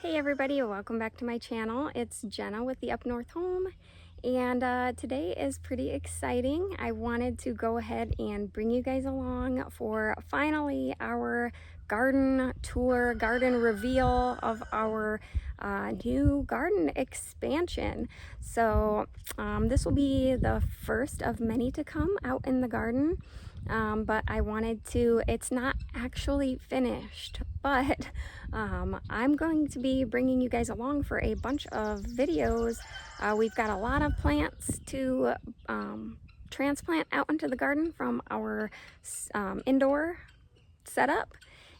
Hey everybody, welcome back to my channel. It's Jenna with the Up North Home, and today is pretty exciting. I wanted to go ahead and bring you guys along for finally our garden tour, garden reveal of our new garden expansion. So this will be the first of many to come out in the garden. But I wanted to, it's not actually finished, but I'm going to be bringing you guys along for a bunch of videos. We've got a lot of plants to transplant out into the garden from our indoor setup.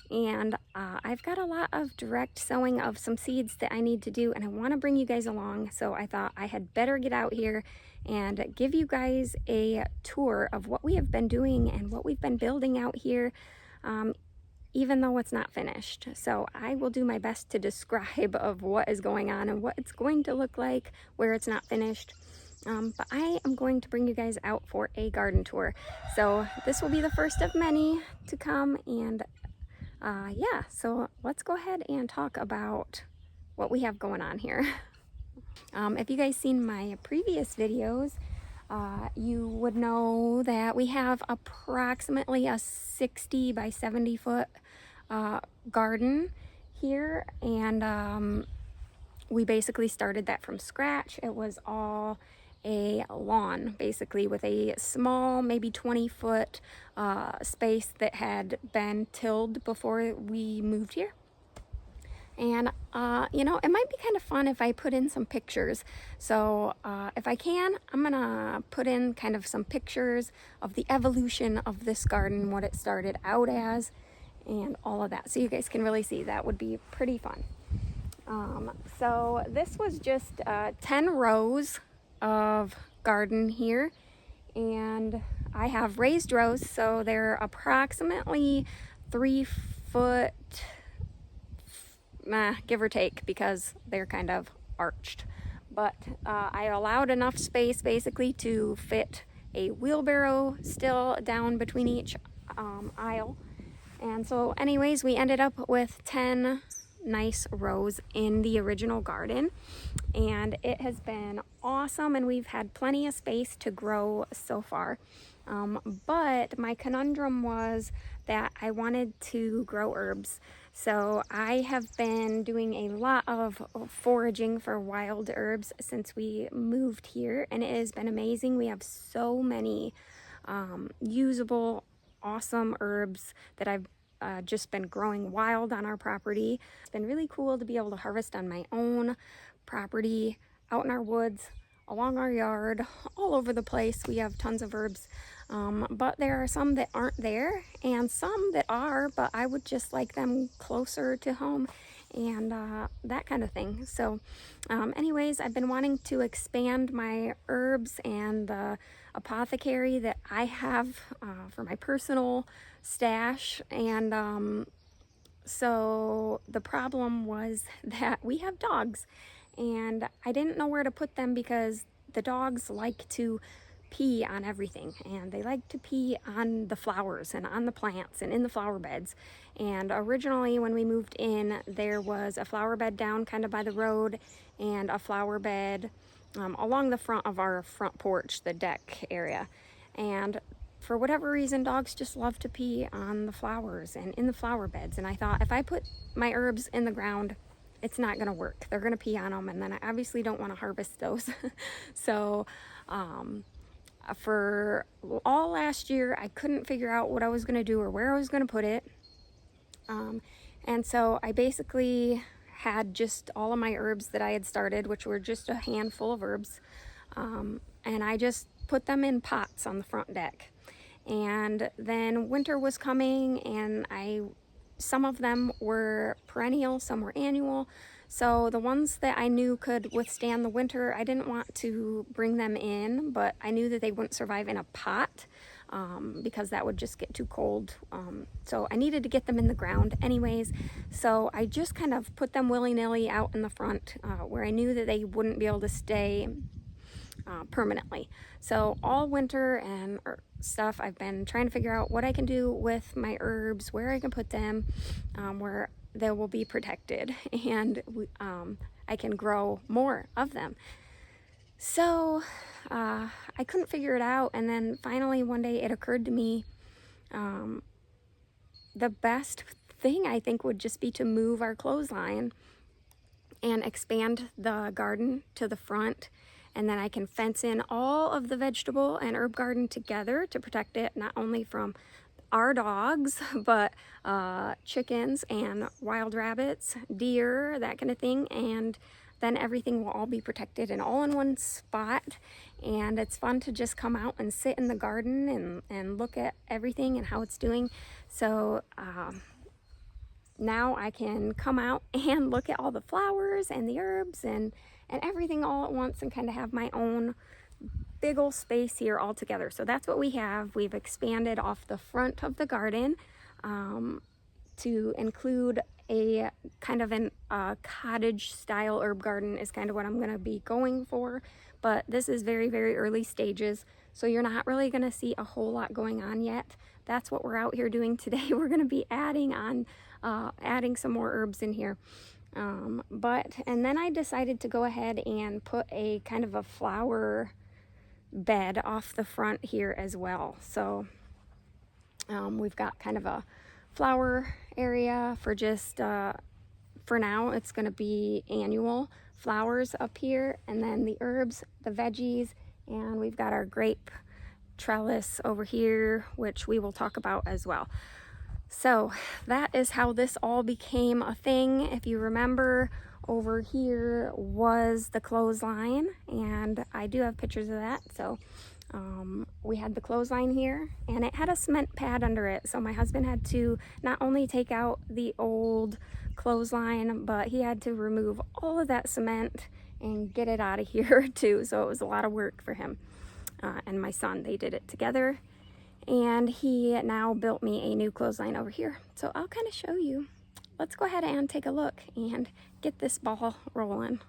And I've got a lot of direct sowing of some seeds that I need to do, and I want to bring you guys along. So I thought I had better get out here and give you guys a tour of what we have been doing and what we've been building out here, even though it's not finished. So I will do my best to describe of what is going on and what it's going to look like where it's not finished. But I am going to bring you guys out for a garden tour. So this will be the first of many to come, and yeah, so let's go ahead and talk about what we have going on here. If you guys seen my previous videos, you would know that we have approximately a 60 by 70 foot garden here, and we basically started that from scratch. It was all a lawn, basically, with a small, maybe 20-foot space that had been tilled before we moved here. And you know, it might be kind of fun if I put in some pictures. So if I can, I'm gonna put in kind of some pictures of the evolution of this garden, what it started out as, and all of that, so you guys can really see. That would be pretty fun. So this was just 10 rows of garden here, and I have raised rows, so they're approximately 3 foot, give or take, because they're kind of arched. But I allowed enough space basically to fit a wheelbarrow still down between each aisle. And so anyways, we ended up with 10 nice rows in the original garden, and it has been awesome, and we've had plenty of space to grow so far. But my conundrum was that I wanted to grow herbs. So I have been doing a lot of foraging for wild herbs since we moved here, and it has been amazing. We have so many usable, awesome herbs that I've just been growing wild on our property. It's been really cool to be able to harvest on my own property, out in our woods, along our yard, all over the place. We have tons of herbs, but there are some that aren't there, and some that are, but I would just like them closer to home, and that kind of thing. So anyways, I've been wanting to expand my herbs and the apothecary that I have for my personal stash. And so the problem was that we have dogs, and I didn't know where to put them because the dogs like to pee on everything, and they like to pee on the flowers and on the plants and in the flower beds. And originally when we moved in, there was a flower bed down kind of by the road, and a flower bed along the front of our front porch, the deck area. And for whatever reason, dogs just love to pee on the flowers and in the flower beds. And I thought, if I put my herbs in the ground, it's not going to work. They're going to pee on them, and then I obviously don't want to harvest those. So for all last year, I couldn't figure out what I was going to do or where I was going to put it. And so I basically had just all of my herbs that I had started, which were just a handful of herbs, and I just put them in pots on the front deck. And then winter was coming, and some of them were perennial, some were annual. So the ones that I knew could withstand the winter, I didn't want to bring them in, but I knew that they wouldn't survive in a pot because that would just get too cold. So I needed to get them in the ground anyways. So I just kind of put them willy-nilly out in the front where I knew that they wouldn't be able to stay permanently. So all winter and I've been trying to figure out what I can do with my herbs, where I can put them, where they will be protected, and I can grow more of them. So I couldn't figure it out, and then finally one day it occurred to me, the best thing I think would just be to move our clothesline and expand the garden to the front, and then I can fence in all of the vegetable and herb garden together to protect it not only from our dogs, but chickens and wild rabbits, deer, that kind of thing. And then everything will all be protected and all in one spot. And it's fun to just come out and sit in the garden and look at everything and how it's doing. So now I can come out and look at all the flowers and the herbs and everything all at once, and kind of have my own big old space here all together. So that's what we have. We've expanded off the front of the garden to include a kind of a cottage style herb garden is kind of what I'm going to be going for. But this is very, very early stages, so you're not really going to see a whole lot going on yet. That's what we're out here doing today. We're going to be adding some more herbs in here. And then I decided to go ahead and put a kind of a flower bed off the front here as well. So we've got kind of a flower area for just for now it's going to be annual flowers up here, and then the herbs, the veggies, and we've got our grape trellis over here, which we will talk about as well. So that is how this all became a thing. If you remember, over here was the clothesline, and I do have pictures of that. So we had the clothesline here, and it had a cement pad under it. So my husband had to not only take out the old clothesline, but he had to remove all of that cement and get it out of here too. So it was a lot of work for him and my son. They did it together. And he now built me a new clothesline over here. So I'll kind of show you. Let's go ahead and take a look and get this ball rolling.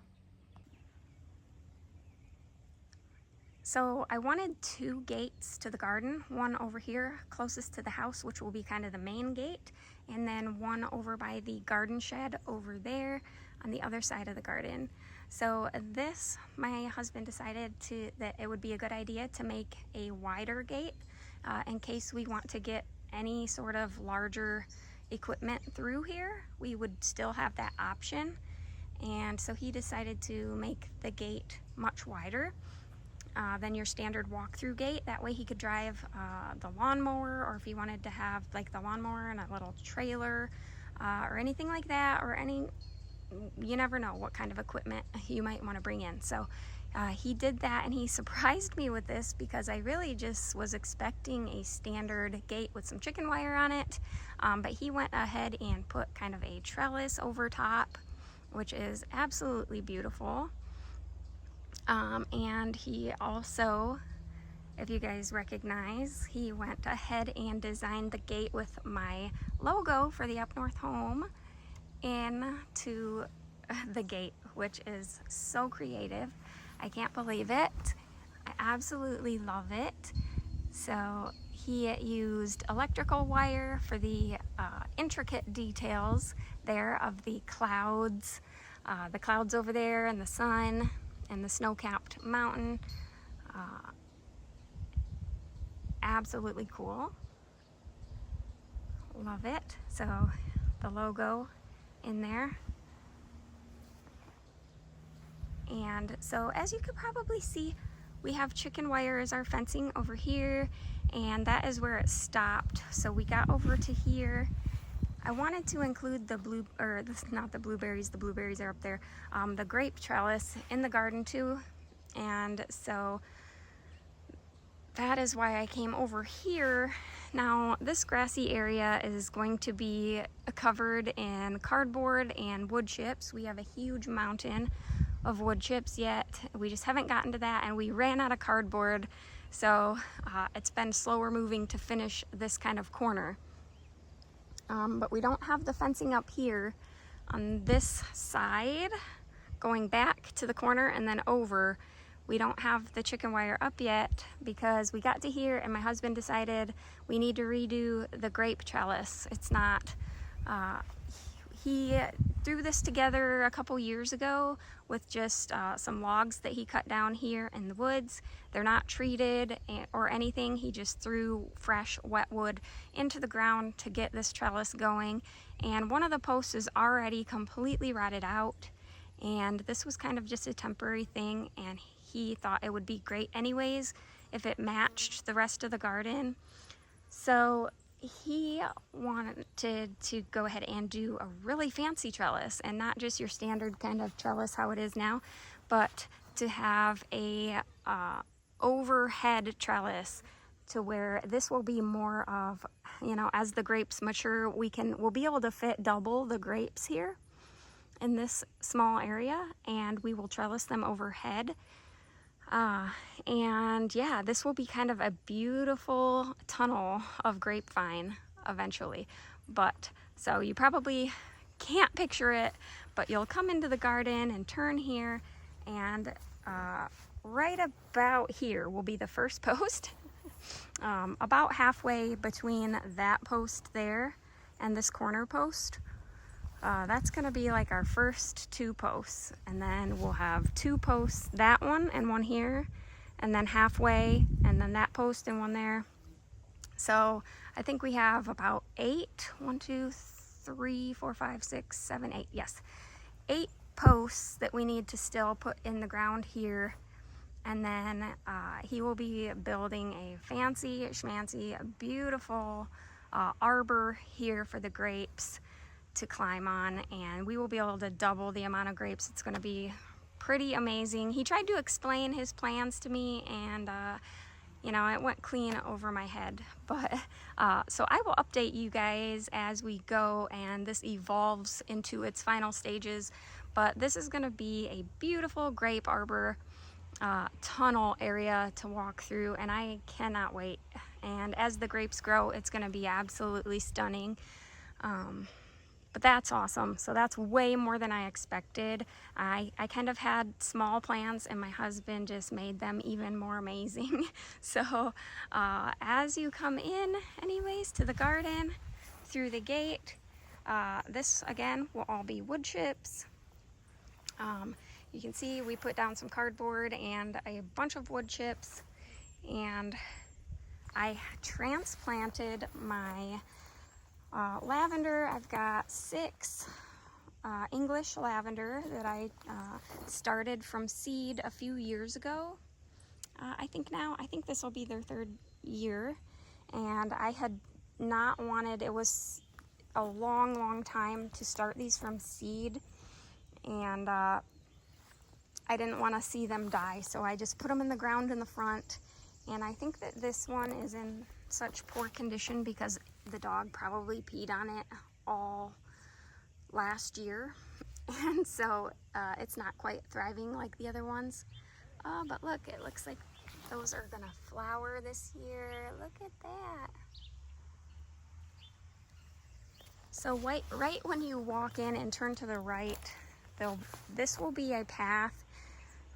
So I wanted 2 gates to the garden, one over here closest to the house, which will be kind of the main gate, and then one over by the garden shed over there on the other side of the garden. So this, my husband decided that it would be a good idea to make a wider gate in case we want to get any sort of larger equipment through here. We would still have that option. And so he decided to make the gate much wider than your standard walk-through gate. That way he could drive the lawnmower, or if he wanted to have like the lawnmower and a little trailer or anything like that, or you never know what kind of equipment you might want to bring in. So he did that, and he surprised me with this because I really just was expecting a standard gate with some chicken wire on it, but he went ahead and put kind of a trellis over top, which is absolutely beautiful. And he also, if you guys recognize, he went ahead and designed the gate with my logo for the Up North home into the gate, which is so creative. I can't believe it. I absolutely love it. So he used electrical wire for the intricate details there of the clouds over there, and the sun and the snow-capped mountain. Absolutely cool. Love it. So the logo in there. And so as you could probably see, we have chicken wire as our fencing over here, and that is where it stopped. So we got over to here. I wanted to include the blueberries are up there, the grape trellis in the garden too. And so that is why I came over here. Now this grassy area is going to be covered in cardboard and wood chips. We have a huge mountain of wood chips yet. We just haven't gotten to that, and we ran out of cardboard. So it's been slower moving to finish this kind of corner. But we don't have the fencing up here on this side going back to the corner and then over. We don't have the chicken wire up yet because we got to here and my husband decided we need to redo the grape trellis. It's not, He threw this together a couple years ago with just some logs that he cut down here in the woods. They're not treated or anything. He just threw fresh wet wood into the ground to get this trellis going. And one of the posts is already completely rotted out. And this was kind of just a temporary thing. And he thought it would be great anyways if it matched the rest of the garden. So he wanted to go ahead and do a really fancy trellis, and not just your standard kind of trellis how it is now, but to have a overhead trellis to where this will be more of, you know, as the grapes mature, we'll be able to fit double the grapes here in this small area, and we will trellis them overhead. And yeah, this will be kind of a beautiful tunnel of grapevine eventually. But so you probably can't picture it, but you'll come into the garden and turn here, and right about here will be the first post. About halfway between that post there and this corner post. That's gonna be like our first 2 posts, and then we'll have 2 posts, that one and one here, and then halfway, and then that post and one there. So I think we have about 8, 1, 2, 3, 4, 5, 6, 7, 8, yes, 8 posts that we need to still put in the ground here. And then he will be building a fancy schmancy, beautiful arbor here for the grapes to climb on, and we will be able to double the amount of grapes. It's going to be pretty amazing. He tried to explain his plans to me, and you know, it went clean over my head. But so I will update you guys as we go and this evolves into its final stages. But this is going to be a beautiful grape arbor tunnel area to walk through, and I cannot wait. And as the grapes grow, it's going to be absolutely stunning. But that's awesome. So that's way more than I expected. I kind of had small plans, and my husband just made them even more amazing. So as you come in anyways to the garden through the gate, this again will all be wood chips. You can see we put down some cardboard and a bunch of wood chips, and I transplanted my lavender. I've got 6 English lavender that I started from seed a few years ago. I think this will be their 3rd year, and I had not wanted, it was a long time to start these from seed, and I didn't want to see them die, so I just put them in the ground in the front. And I think that this one is in such poor condition because the dog probably peed on it all last year, and so it's not quite thriving like the other ones. But look, it looks like those are gonna flower this year. Look at that. So right when you walk in and turn to the right, this will be a path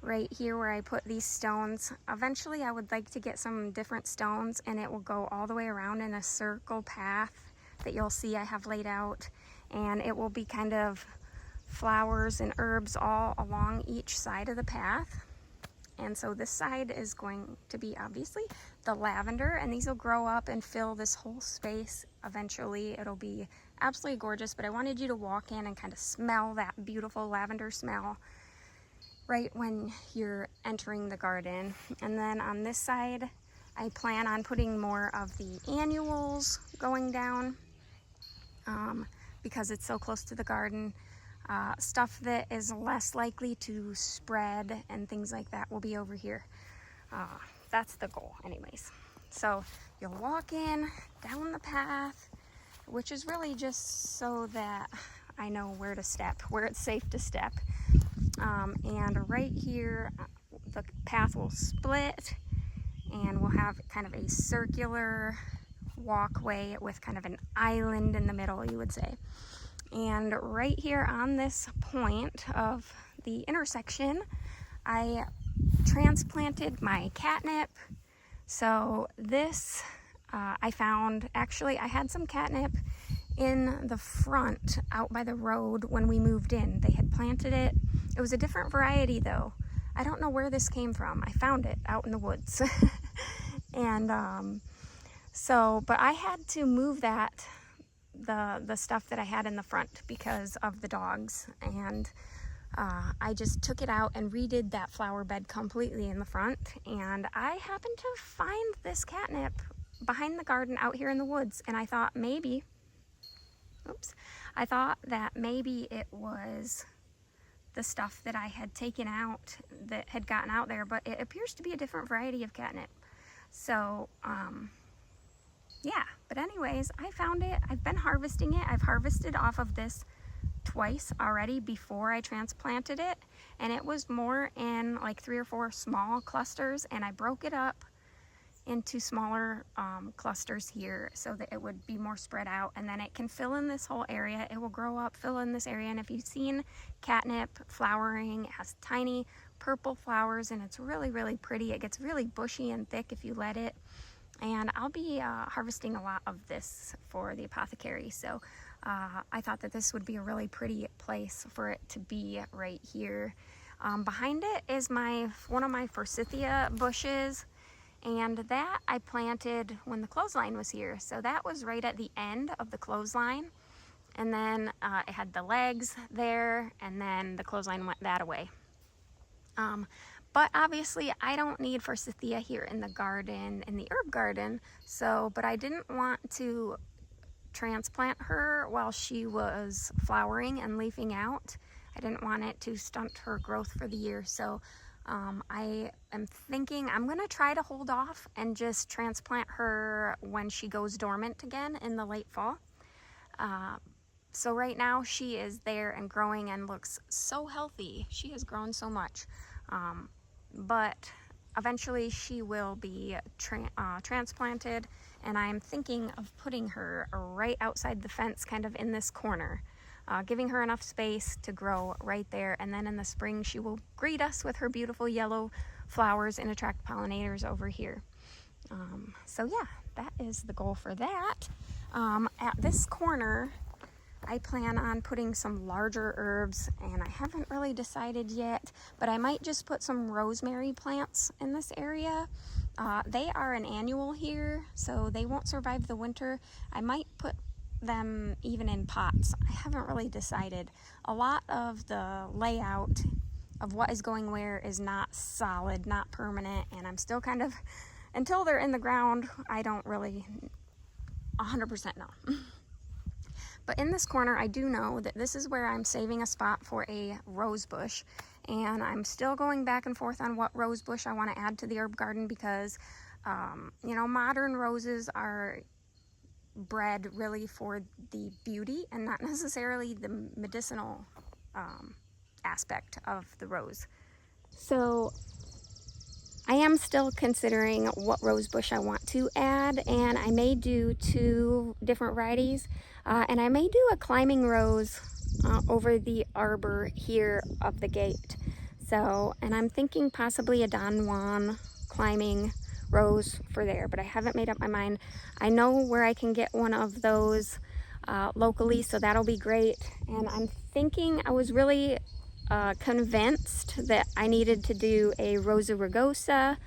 right here where I put these stones. Eventually I would like to get some different stones, and it will go all the way around in a circle path that you'll see I have laid out, and it will be kind of flowers and herbs all along each side of the path. And so this side is going to be obviously the lavender, and these will grow up and fill this whole space. Eventually it'll be absolutely gorgeous, but I wanted you to walk in and kind of smell that beautiful lavender smell right when you're entering the garden. And then on this side, I plan on putting more of the annuals going down because it's so close to the garden. Stuff that is less likely to spread and things like that will be over here. That's the goal anyways. So you'll walk in down the path, which is really just so that I know where to step, where it's safe to step. And right here, the path will split, and we'll have kind of a circular walkway with kind of an island in the middle, you would say. And right here on this point of the intersection, I transplanted my catnip. So this I found, actually I had some catnip in the front out by the road when we moved in. They had planted it. It was a different variety though. I don't know where this came from. I found it out in the woods. And but I had to move that, the stuff that I had in the front because of the dogs. And I just took it out and redid that flower bed completely in the front. And I happened to find this catnip behind the garden out here in the woods. And I thought maybe, that maybe it was the stuff that I had taken out that had gotten out there, but it appears to be a different variety of catnip. So, yeah, but anyways, I found it. I've been harvesting it. I've harvested off of this twice already before I transplanted it, and it was more in like 3 or 4 small clusters, and I broke it up into smaller clusters here so that it would be more spread out, and then it can fill in this whole area. It will grow up, fill in this area. And if you've seen catnip flowering, it has tiny purple flowers, and it's really, really pretty. It gets really bushy and thick if you let it. And I'll be harvesting a lot of this for the apothecary. So I thought that this would be a really pretty place for it to be right here. Behind it is one of my forsythia bushes, and that I planted when the clothesline was here. So that was right at the end of the clothesline. And then it had the legs there, and then the clothesline went that away. But obviously I don't need forsythia here in the garden, in the herb garden. So, but I didn't want to transplant her while she was flowering and leafing out. I didn't want it to stunt her growth for the year. So I am thinking I'm gonna try to hold off and just transplant her when she goes dormant again in the late fall. So right now she is there and growing and looks so healthy. She has grown so much. But eventually she will be transplanted, and I'm thinking of putting her right outside the fence, kind of in this corner, giving her enough space to grow right there. And then in the spring she will greet us with her beautiful yellow flowers and attract pollinators over here. So yeah, that is the goal for that. At this corner I plan on putting some larger herbs, and I haven't really decided yet, but I might just put some rosemary plants in this area. They are an annual here, so they won't survive the winter. I might put them even in pots. I haven't really decided. A lot of the layout of what is going where is not solid, not permanent, and I'm still kind of, until they're in the ground, I don't really 100% know. But in this corner, I do know that this is where I'm saving a spot for a rose bush. And I'm still going back and forth on what rose bush I want to add to the herb garden, because, you know, modern roses are bred really for the beauty and not necessarily the medicinal aspect of the rose. So I am still considering what rose bush I want to add, and I may do 2 different varieties. And I may do a climbing rose over the arbor here of the gate. So, and I'm thinking possibly a Don Juan climbing rose for there, but I haven't made up my mind. I know where I can get one of those locally, so that'll be great. And I'm thinking, I was really convinced that I needed to do a Rosa rugosa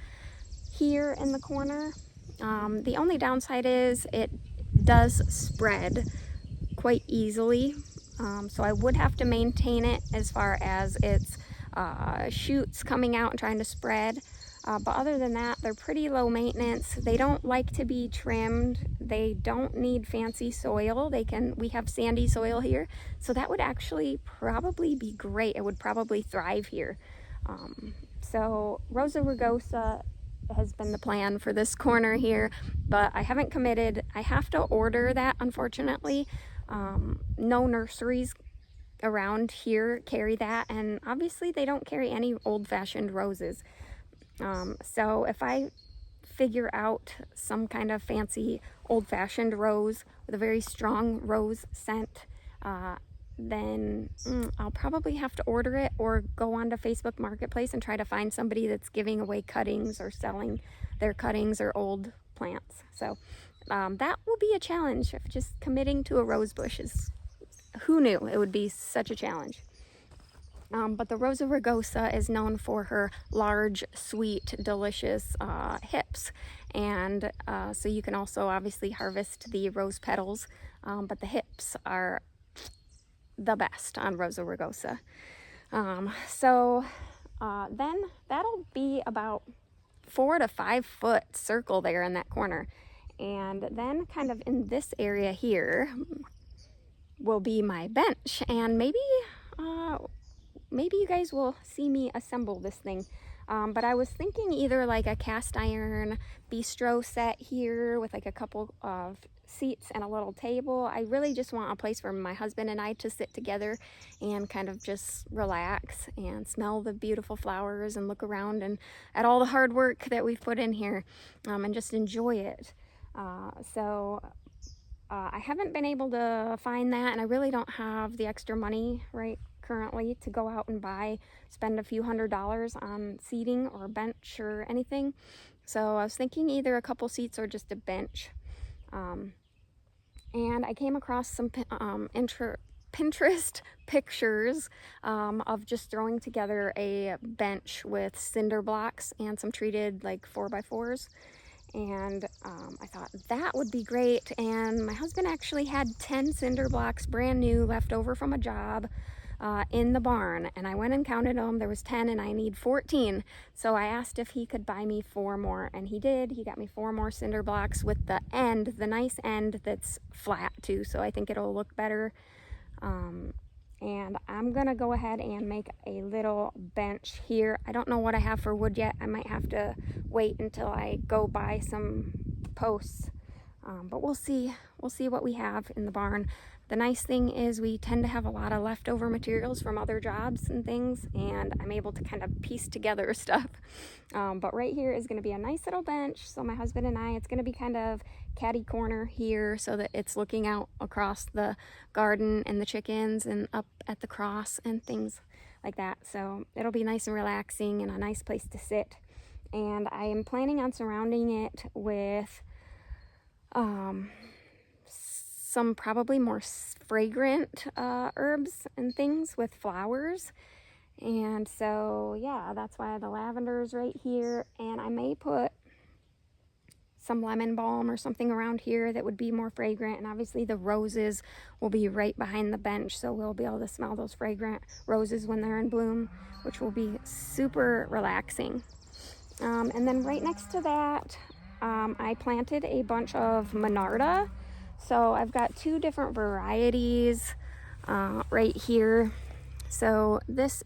here in the corner. The only downside is it does spread quite easily, so I would have to maintain it as far as its shoots coming out and trying to spread, but other than that, they're pretty low maintenance. They don't like to be trimmed. They don't need fancy soil. We have sandy soil here, so that would actually probably be great. It would probably thrive here. So Rosa rugosa has been the plan for this corner here, but I haven't committed. I have to order that, unfortunately. No nurseries around here carry that, and obviously they don't carry any old-fashioned roses. So if I figure out some kind of fancy old-fashioned rose with a very strong rose scent, then I'll probably have to order it or go onto Facebook Marketplace and try to find somebody that's giving away cuttings or selling their cuttings or old plants. So that will be a challenge. Just committing to a rose bush is, who knew it would be such a challenge. But the Rosa rugosa is known for her large, sweet, delicious hips. And so you can also obviously harvest the rose petals, but the hips are the best on Rosa rugosa. Then that'll be about 4 to 5 foot circle there in that corner. And then kind of in this area here will be my bench, and maybe you guys will see me assemble this thing. But I was thinking either like a cast iron bistro set here with like a couple of seats and a little table. I really just want a place for my husband and I to sit together and kind of just relax and smell the beautiful flowers and look around and at all the hard work that we've put in here, and just enjoy it. I haven't been able to find that, and I really don't have the extra money right currently to go out and spend a few $100s on seating or a bench or anything. So I was thinking either a couple seats or just a bench. And I came across some Pinterest pictures of just throwing together a bench with cinder blocks and some treated like 4x4s. And I thought that would be great. And my husband actually had 10 cinder blocks brand new left over from a job in the barn, and I went and counted them. There was 10 and I need 14. So I asked if he could buy me 4 more, and he did. He got me 4 more cinder blocks with the nice end that's flat too, so I think it'll look better. And I'm gonna go ahead and make a little bench here. I don't know what I have for wood yet. I might have to wait until I go buy some posts, but we'll see what we have in the barn. The nice thing is we tend to have a lot of leftover materials from other jobs and things, and I'm able to kind of piece together stuff. But right here is going to be a nice little bench. So my husband and I, it's going to be kind of catty corner here so that it's looking out across the garden and the chickens and up at the cross and things like that. So it'll be nice and relaxing and a nice place to sit. And I am planning on surrounding it with some probably more fragrant herbs and things with flowers. And so yeah, that's why the lavender's right here, and I may put some lemon balm or something around here that would be more fragrant. And obviously the roses will be right behind the bench, so we'll be able to smell those fragrant roses when they're in bloom, which will be super relaxing. And then right next to that, I planted a bunch of Monarda. So I've got 2 different varieties right here. So this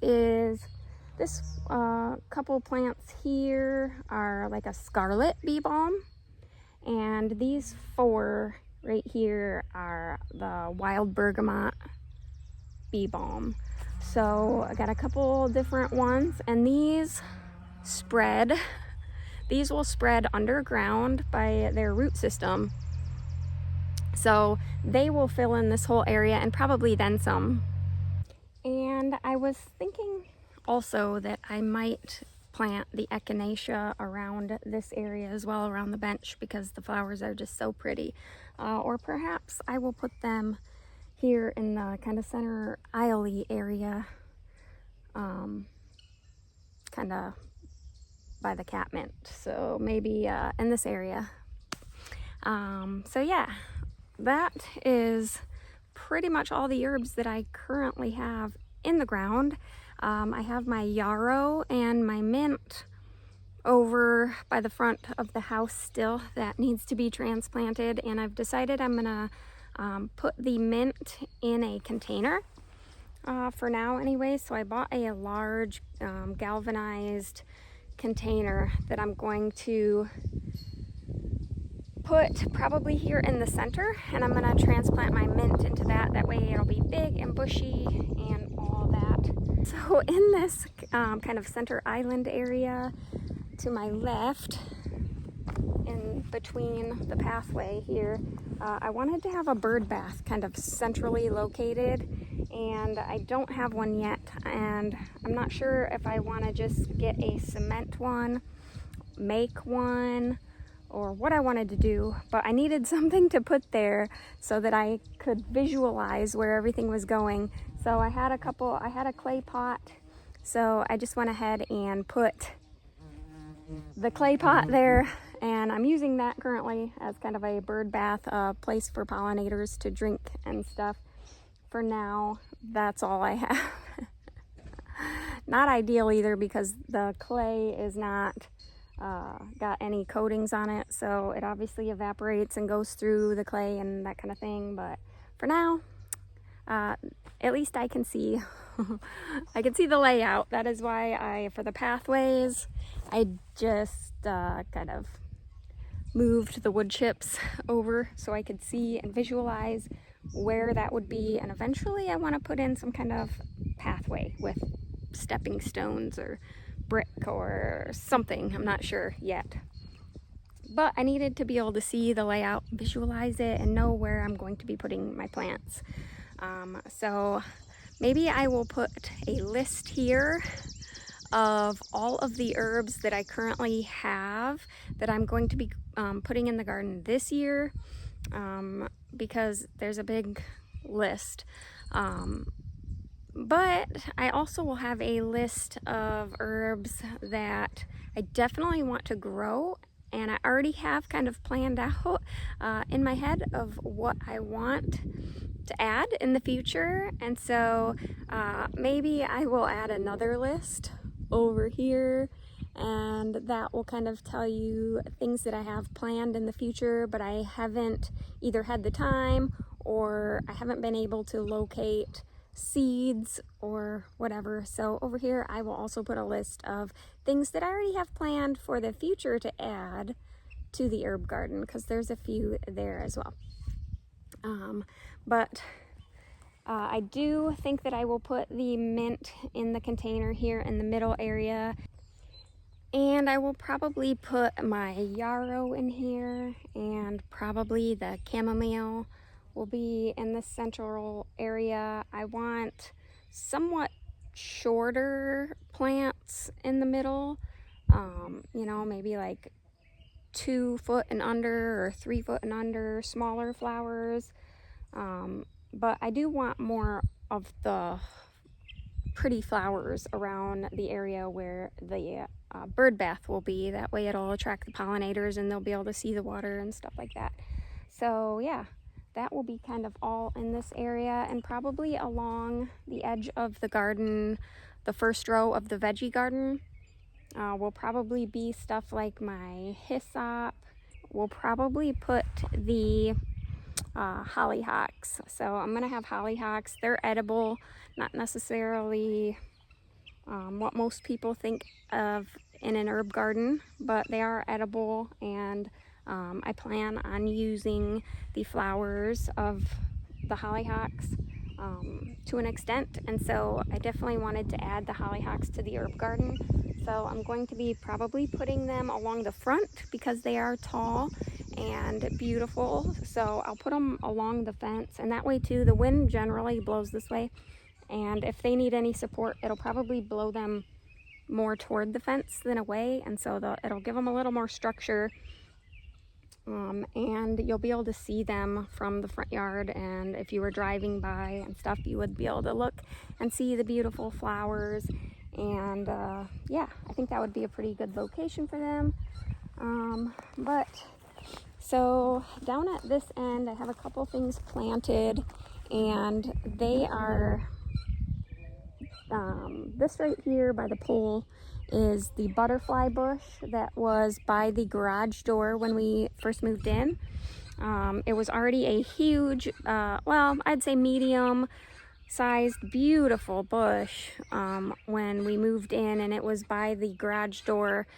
couple plants here are like a scarlet bee balm, and these 4 right here are the wild bergamot bee balm. So I got a couple different ones, and these will spread underground by their root system. So they will fill in this whole area and probably then some. And I was thinking also that I might plant the echinacea around this area as well, around the bench, because the flowers are just so pretty. Or perhaps I will put them here in the kind of center aisle-y area, kind of by the catmint. So maybe in this area. So yeah. That is pretty much all the herbs that I currently have in the ground. I have my yarrow and my mint over by the front of the house still that needs to be transplanted, and I've decided I'm gonna put the mint in a container for now anyway. So I bought a large galvanized container that I'm going to put probably here in the center, and I'm gonna transplant my mint into that. That way it'll be big and bushy and all that. So in this kind of center island area to my left, in between the pathway here, I wanted to have a bird bath kind of centrally located, and I don't have one yet, and I'm not sure if I want to just get a cement one, make one, or what I wanted to do, but I needed something to put there so that I could visualize where everything was going. So I had a clay pot, so I just went ahead and put the clay pot there, and I'm using that currently as kind of a bird bath place for pollinators to drink and stuff. For now, that's all I have. Not ideal either, because the clay is not got any coatings on it, so it obviously evaporates and goes through the clay and that kind of thing. But for now, at least I can see I can see the layout. That is why for the pathways, I just kind of moved the wood chips over so I could see and visualize where that would be. And eventually I want to put in some kind of pathway with stepping stones or brick or something. I'm not sure yet. But I needed to be able to see the layout, visualize it, and know where I'm going to be putting my plants. So maybe I will put a list here of all of the herbs that I currently have that I'm going to be putting in the garden this year, because there's a big list. But I also will have a list of herbs that I definitely want to grow, and I already have kind of planned out in my head of what I want to add in the future. And so maybe I will add another list over here, and that will kind of tell you things that I have planned in the future, but I haven't either had the time or I haven't been able to locate seeds or whatever. So over here I will also put a list of things that I already have planned for the future to add to the herb garden, because there's a few there as well. But I do think that I will put the mint in the container here in the middle area, and I will probably put my yarrow in here, and probably the chamomile will be in the central area. I want somewhat shorter plants in the middle, you know, maybe like 2 foot and under or 3 foot and under, smaller flowers. But I do want more of the pretty flowers around the area where the bird bath will be. That way it'll attract the pollinators and they'll be able to see the water and stuff like that. So yeah, that will be kind of all in this area, and probably along the edge of the garden, the first row of the veggie garden, will probably be stuff like my hyssop. We'll probably put the hollyhocks. So I'm gonna have hollyhocks. They're edible, not necessarily what most people think of in an herb garden, but they are edible, and I plan on using the flowers of the hollyhocks to an extent, and so I definitely wanted to add the hollyhocks to the herb garden. So I'm going to be probably putting them along the front because they are tall and beautiful. So I'll put them along the fence, and that way too, the wind generally blows this way, and if they need any support, it'll probably blow them more toward the fence than away, and so it'll give them a little more structure. And you'll be able to see them from the front yard, and if you were driving by and stuff, you would be able to look and see the beautiful flowers. And yeah, I think that would be a pretty good location for them. But so down at this end, I have a couple things planted, and they are this right here by the pole is the butterfly bush that was by the garage door when we first moved in. It was already a huge, well, I'd say medium sized, beautiful bush when we moved in, and it was by the garage door.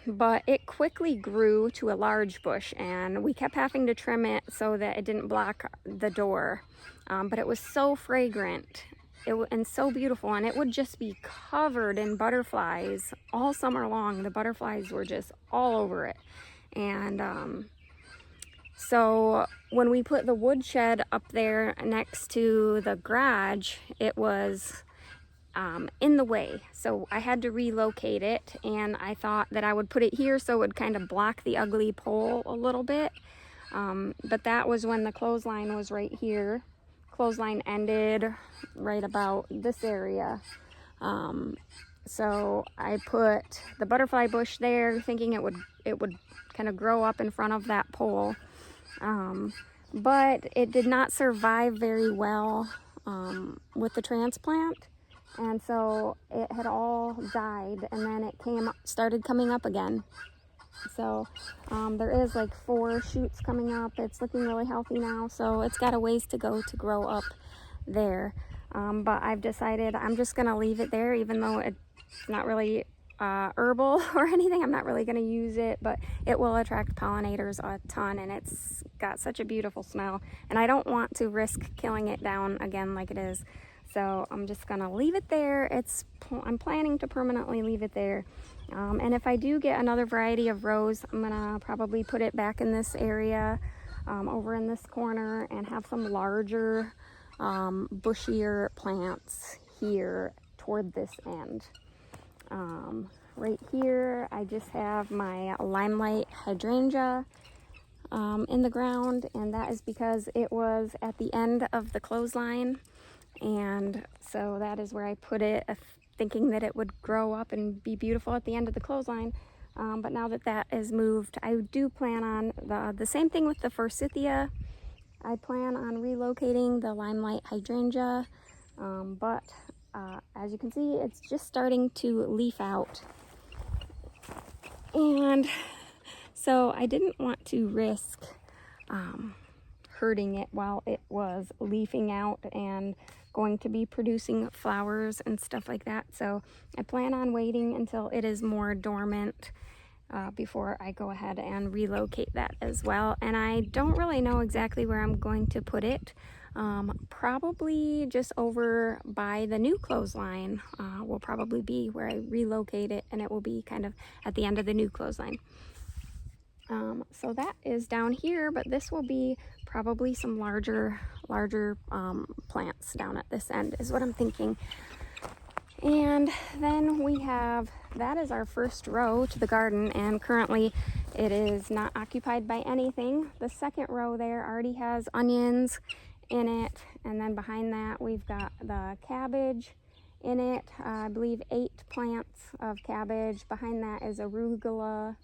But it quickly grew to a large bush, and we kept having to trim it so that it didn't block the door. But it was so fragrant and so beautiful, and it would just be covered in butterflies all summer long. The butterflies were just all over it. And so when we put the woodshed up there next to the garage, it was in the way. So I had to relocate it, and I thought that I would put it here so it would kind of block the ugly pole a little bit. But that was when the clothesline was right here. Clothesline ended right about this area. So I put the butterfly bush there, thinking it would kind of grow up in front of that pole. But it did not survive very well with the transplant, and so it had all died, and then it started coming up again. So there is like 4 shoots coming up. It's looking really healthy now, so it's got a ways to go to grow up there. But I've decided I'm just gonna leave it there, even though it's not really herbal or anything. I'm not really going to use it, but it will attract pollinators a ton, and it's got such a beautiful smell, and I don't want to risk killing it down again like it is. So I'm just going to leave it there. I'm planning to permanently leave it there. And if I do get another variety of rose, I'm going to probably put it back in this area over in this corner, and have some larger bushier plants here toward this end. Right here I just have my limelight hydrangea in the ground, and that is because it was at the end of the clothesline, and so that is where I put it, thinking that it would grow up and be beautiful at the end of the clothesline. But now that that is moved, I do plan on the same thing with the forsythia. I plan on relocating the limelight hydrangea, but as you can see, it's just starting to leaf out. And so I didn't want to risk hurting it while it was leafing out and going to be producing flowers and stuff like that. So I plan on waiting until it is more dormant before I go ahead and relocate that as well. And I don't really know exactly where I'm going to put it. Probably just over by the new clothesline will probably be where I relocate it, and it will be kind of at the end of the new clothesline. So that is down here, but this will be probably some larger plants down at this end is what I'm thinking. And then that is our first row to the garden, and currently it is not occupied by anything. The second row there already has onions in it, and then behind that we've got the cabbage in it. I believe 8 plants of cabbage. Behind that is arugula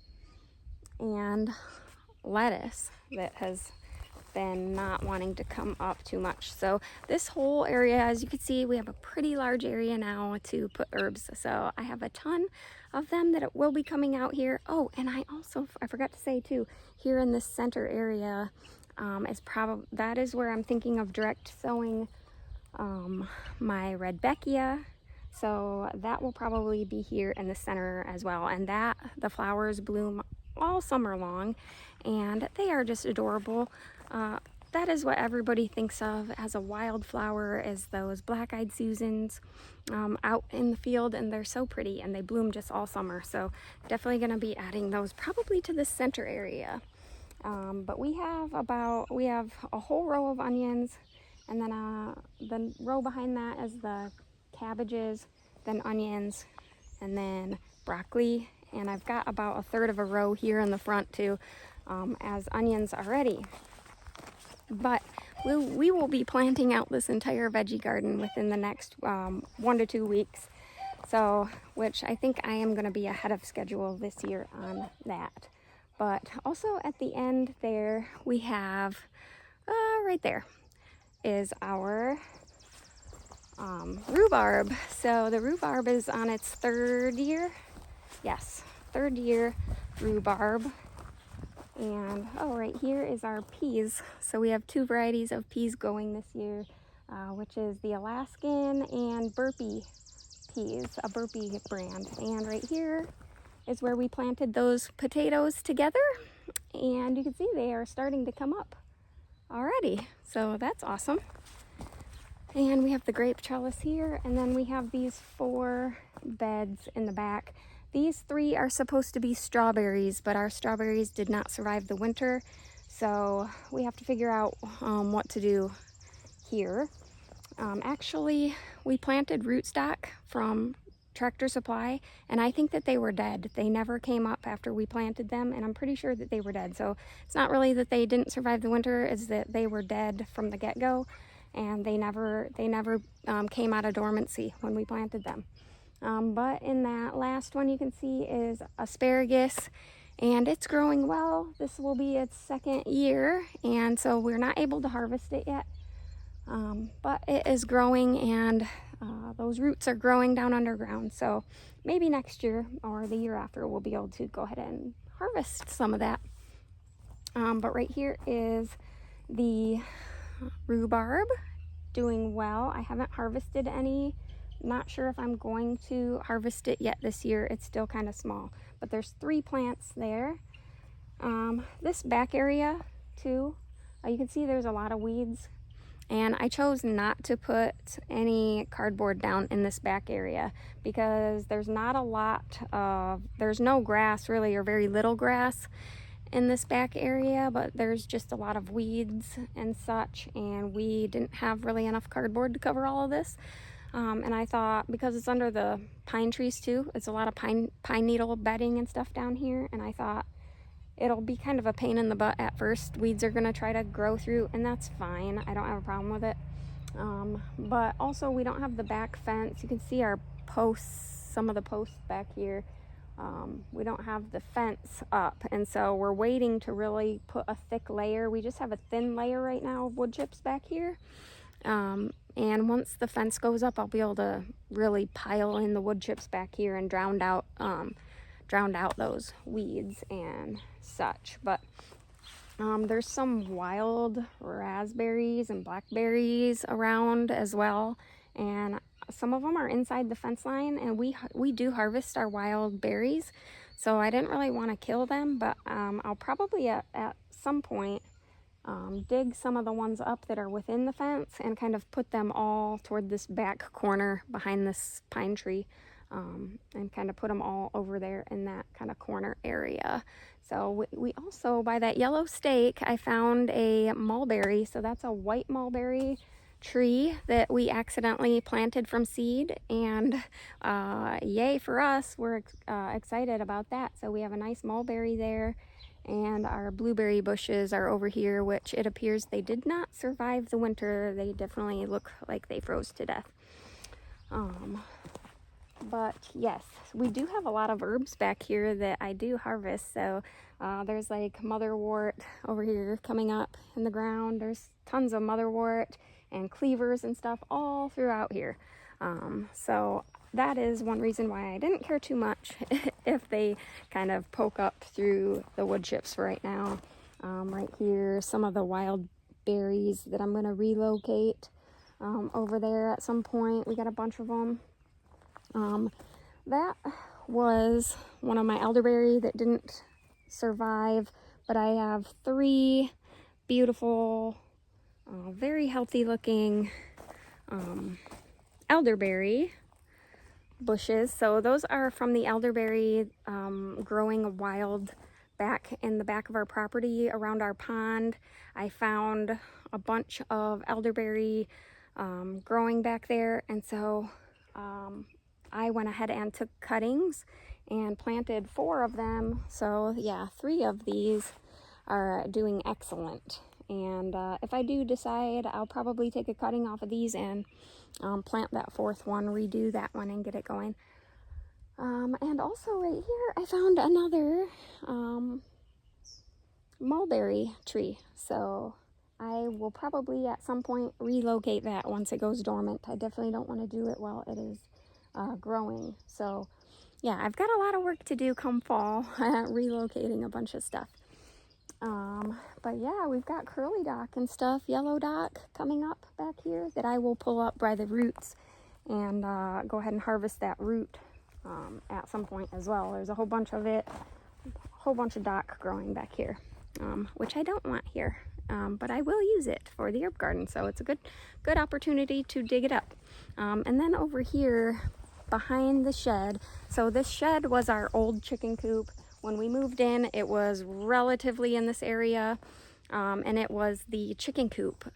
and lettuce that has been not wanting to come up too much. So this whole area, as you can see, we have a pretty large area now to put herbs. So I have a ton of them that will be coming out here. Oh, and I forgot to say too, here in this center area that is where I'm thinking of direct sowing my Rudbeckia. So that will probably be here in the center as well, and the flowers bloom all summer long, and they are just adorable. That is what everybody thinks of as a wildflower, is those black-eyed Susans out in the field, and they're so pretty, and they bloom just all summer. So definitely going to be adding those probably to the center area. But we have a whole row of onions, and then the row behind that is the cabbages, then onions, and then broccoli. And I've got about a third of a row here in the front too, as onions already. But we will be planting out this entire veggie garden within the next 1 to 2 weeks. So, which I think I am going to be ahead of schedule this year on that. But also at the end there, we have, right there, is our rhubarb. So the rhubarb is on its 3rd year. Yes, 3rd year rhubarb. And right here is our peas. So we have 2 varieties of peas going this year, which is the Alaskan and Burpee peas, a Burpee brand. And right here is where we planted those potatoes together, and you can see they are starting to come up already. So that's awesome. And we have the grape trellis here, and then we have these 4 beds in the back. These 3 are supposed to be strawberries, but our strawberries did not survive the winter, so we have to figure out what to do here. Actually, we planted rootstock from Tractor Supply, and I think that they were dead. They never came up after we planted them, and I'm pretty sure that they were dead. So it's not really that they didn't survive the winter, it's that they were dead from the get-go, and they never came out of dormancy when we planted them. But in that last one you can see is asparagus, and it's growing well. This will be its second year, and so we're not able to harvest it yet. But it is growing, and those roots are growing down underground. So maybe next year or the year after we'll be able to go ahead and harvest some of that. But right here is the rhubarb, doing well. I haven't harvested any. Not sure if I'm going to harvest it yet this year. It's still kind of small, but there's 3 plants there. This back area too, you can see there's a lot of weeds, and I chose not to put any cardboard down in this back area because there's not a lot of, there's no grass really, or very little grass in this back area, but there's just a lot of weeds and such, and we didn't have really enough cardboard to cover all of this. And I thought, because it's under the pine trees too, it's a lot of pine needle bedding and stuff down here, and I thought it'll be kind of a pain in the butt at first. Weeds are gonna try to grow through, and that's fine. I don't have a problem with it. But also we don't have the back fence. You can see our posts, some of the posts back here. We don't have the fence up, and so we're waiting to really put a thick layer. We just have a thin layer right now of wood chips back here. And once the fence goes up, I'll be able to really pile in the wood chips back here and drown out those weeds and such. But there's some wild raspberries and blackberries around as well, and some of them are inside the fence line, and we do harvest our wild berries, so I didn't really want to kill them, but I'll probably at some point dig some of the ones up that are within the fence and kind of put them all toward this back corner behind this pine tree, and kind of put them all over there in that kind of corner area. So we also, by that yellow stake, I found a mulberry. So that's a white mulberry tree that we accidentally planted from seed, and yay for us, we're excited about that. So we have a nice mulberry there, and our blueberry bushes are over here, which it appears they did not survive the winter. They definitely look like they froze to death. But yes, we do have a lot of herbs back here that I do harvest. So there's like motherwort over here coming up in the ground. There's tons of motherwort and cleavers and stuff all throughout here. So that is one reason why I didn't care too much if they kind of poke up through the wood chips right now. Right here, some of the wild berries that I'm going to relocate over there at some point. We got a bunch of them. That was one of my elderberry that didn't survive, but I have 3 beautiful, very healthy looking elderberry bushes. So those are from the elderberry growing wild back in the back of our property around our pond. I found a bunch of elderberry growing back there, and so I went ahead and took cuttings and planted 4 of them. So yeah, 3 of these are doing excellent. And if I do decide, I'll probably take a cutting off of these and plant that 4th one, redo that one and get it going. And also right here, I found another mulberry tree. So I will probably at some point relocate that once it goes dormant. I definitely don't want to do it while it is growing. So yeah, I've got a lot of work to do come fall, relocating a bunch of stuff. But yeah, we've got curly dock and stuff, yellow dock coming up back here that I will pull up by the roots and go ahead and harvest that root at some point as well. There's a whole bunch of it, a whole bunch of dock growing back here, which I don't want here, but I will use it for the herb garden. So it's a good opportunity to dig it up. And then over here behind the shed, so this shed was our old chicken coop. When we moved in, it was relatively in this area, and it was the chicken coop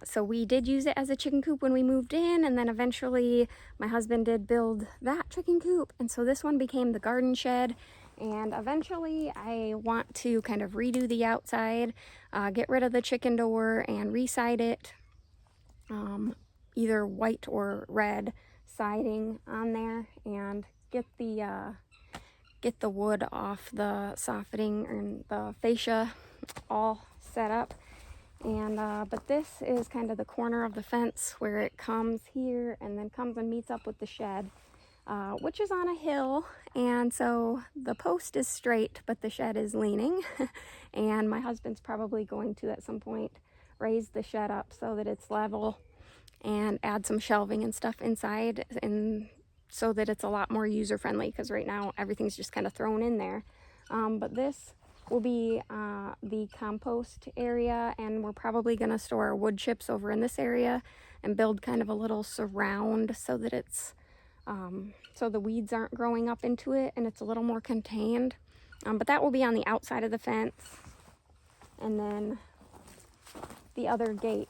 So we did use it as a chicken coop when we moved in, and then eventually my husband did build that chicken coop, and so this one became the garden shed. And eventually I want to kind of redo the outside, get rid of the chicken door and re-side it, either white or red siding on there, and get the wood off the soffitting and the fascia all set up. And but this is kind of the corner of the fence where it comes here and then comes and meets up with the shed, which is on a hill, and so the post is straight but the shed is leaning. And my husband's probably going to at some point raise the shed up so that it's level and add some shelving and stuff inside, and so that it's a lot more user friendly, because right now everything's just kind of thrown in there. But this will be the compost area, and we're probably going to store our wood chips over in this area and build kind of a little surround so that it's so the weeds aren't growing up into it and it's a little more contained. But that will be on the outside of the fence. And then the other gate.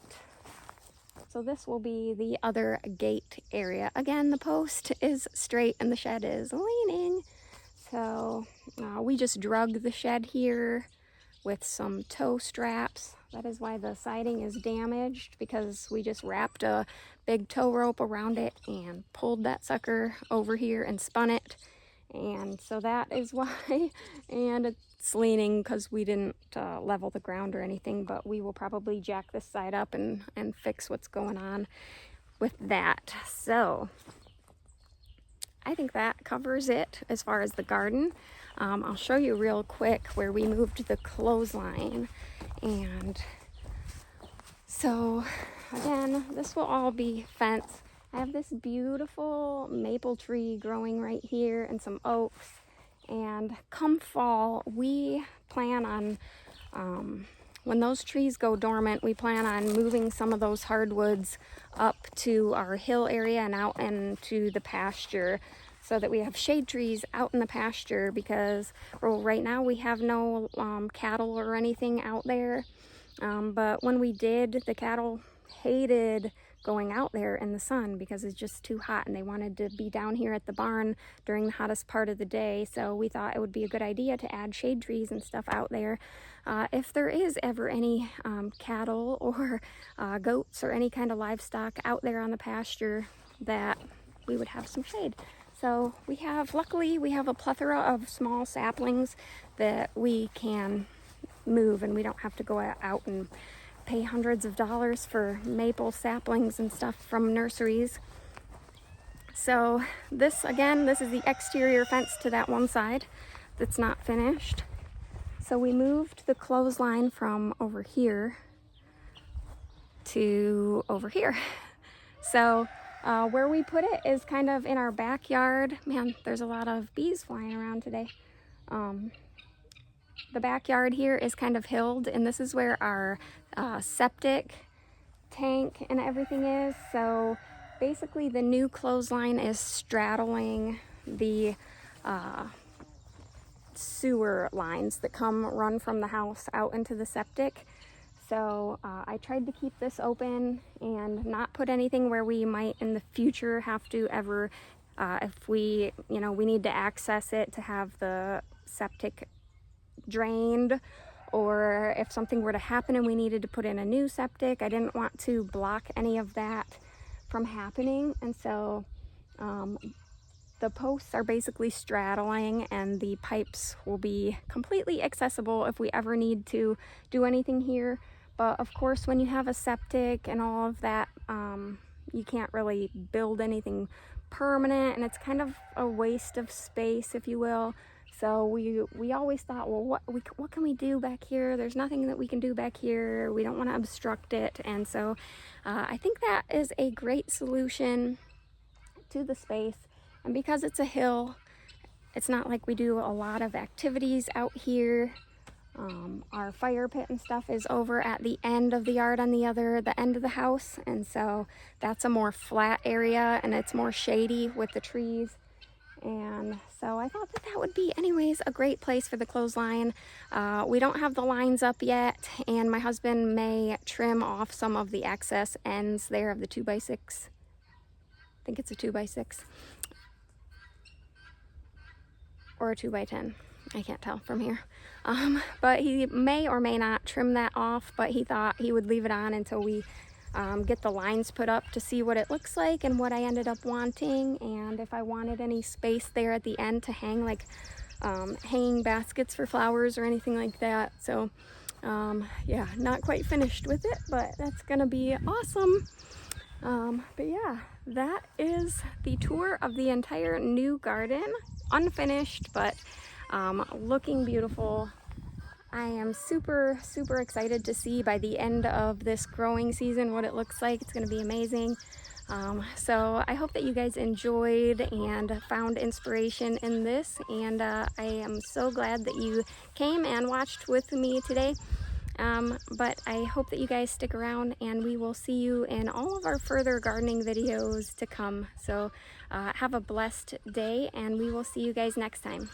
So this will be the other gate area. Again, the post is straight and the shed is leaning. So we just drug the shed here with some tow straps. That is why the siding is damaged, because we just wrapped a big tow rope around it and pulled that sucker over here and spun it. And so that is why. And it's leaning because we didn't level the ground or anything, but we will probably jack this side up and fix what's going on with that. So I think that covers it as far as the garden. I'll show you real quick where we moved the clothesline. And so again, this will all be fence. I have this beautiful maple tree growing right here and some oaks. And come fall, we plan on, when those trees go dormant, we plan on moving some of those hardwoods up to our hill area and out into the pasture, so that we have shade trees out in the pasture, because right now we have no cattle or anything out there. But when we did, the cattle hated going out there in the sun because it's just too hot, and they wanted to be down here at the barn during the hottest part of the day. So we thought it would be a good idea to add shade trees and stuff out there. If there is ever any cattle or goats or any kind of livestock out there on the pasture, that we would have some shade. So luckily we have a plethora of small saplings that we can move, and we don't have to go out and pay hundreds of dollars for maple saplings and stuff from nurseries. So this is the exterior fence to that one side that's not finished. So we moved the clothesline from over here to over here. So where we put it is kind of in our backyard. Man, there's a lot of bees flying around today. The backyard here is kind of hilled, and this is where our septic tank and everything is. So basically the new clothesline is straddling the sewer lines that run from the house out into the septic. So I tried to keep this open and not put anything where we might in the future have to ever, if we need to access it to have the septic drained, or if something were to happen and we needed to put in a new septic. I didn't want to block any of that from happening. And so the posts are basically straddling, and the pipes will be completely accessible if we ever need to do anything here. But of course, when you have a septic and all of that, you can't really build anything permanent, and it's kind of a waste of space, if you will. So we always thought, well, what can we do back here? There's nothing that we can do back here. We don't want to obstruct it. And so I think that is a great solution to the space. And because it's a hill, it's not like we do a lot of activities out here. Our fire pit and stuff is over at the end of the yard on the end of the house. And so that's a more flat area, and it's more shady with the trees. And so I thought that that would be, anyways, a great place for the clothesline. We don't have the lines up yet, and my husband may trim off some of the excess ends there of the 2x6. I think it's a 2x6 or a 2x10. I can't tell from here. But he may or may not trim that off, but he thought he would leave it on until we get the lines put up to see what it looks like and what I ended up wanting, and if I wanted any space there at the end to hang like hanging baskets for flowers or anything like that. So yeah, not quite finished with it, but that's gonna be awesome. But yeah, that is the tour of the entire new garden. Unfinished, but looking beautiful. I am super excited to see by the end of this growing season what it looks like. It's going to be amazing. So I hope that you guys enjoyed and found inspiration in this, and I am so glad that you came and watched with me today. But I hope that you guys stick around, and we will see you in all of our further gardening videos to come. So have a blessed day, and we will see you guys next time.